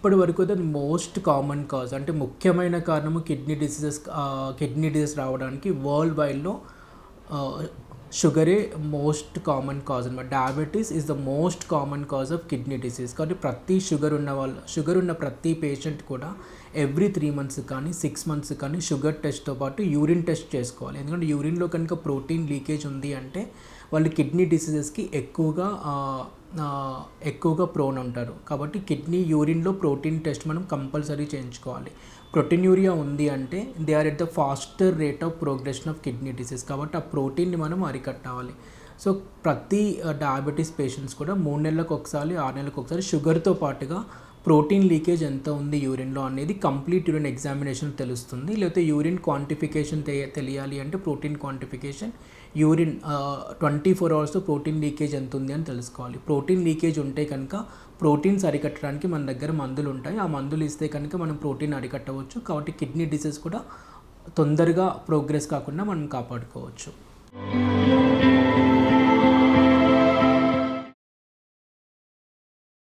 ఇప్పటి వరకు అది మోస్ట్ కామన్ కాజ్, అంటే ముఖ్యమైన కారణము కిడ్నీ డిసీజెస్ రావడానికి వరల్డ్ వైడ్లో షుగరే మోస్ట్ కామన్ కాజ్ అనమాట. Diabetes is the most common cause of kidney disease. కాబట్టి ప్రతి షుగర్ ఉన్న ప్రతి పేషెంట్ కూడా ఎవ్రీ 3 months కానీ 6 months కానీ షుగర్ టెస్ట్తో పాటు యూరిన్ టెస్ట్ చేసుకోవాలి. ఎందుకంటే యూరిన్లో కనుక ప్రోటీన్ లీకేజ్ ఉంది అంటే వాళ్ళు కిడ్నీ డిసీజెస్కి ఎక్కువగా ప్రోన్ ఉంటారు. కాబట్టి యూరిన్లో ప్రోటీన్ టెస్ట్ మనం కంపల్సరీ చేయించుకోవాలి. ప్రోటీన్యూరియా ఉంది అంటే they are at the faster rate of progression of kidney disease. కాబట్టి ఆ ప్రోటీన్ని మనం అరికట్టాలి. సో ప్రతి డయాబెటీస్ పేషెంట్స్ కూడా 3 నెలలకు ఒకసారి 6 నెలలకు ఒకసారి షుగర్తో పాటుగా ప్రోటీన్ లీకేజ్ ఎంత ఉంది యూరిన్లో అనేది కంప్లీట్ యూరిన్ ఎగ్జామినేషన్ తెలుస్తుంది. లేకపోతే యూరిన్ క్వాంటిఫికేషన్ తెలియాలి అంటే protein quantification, urine 24 hours protein leakage ఎంత ఉంది అని తెలుసుకోవాలి. ప్రోటీన్ లీకేజ్ ఉంటే కనుక ప్రోటీన్స్ అరికట్టడానికి మన దగ్గర మందులు ఉంటాయి. ఆ మందులు ఇస్తే కనుక మనం ప్రోటీన్ అరికట్టవచ్చు. కాబట్టి కిడ్నీ డిసీజ్ కూడా తొందరగా ప్రోగ్రెస్ కాకుండా మనం కాపాడుకోవచ్చు.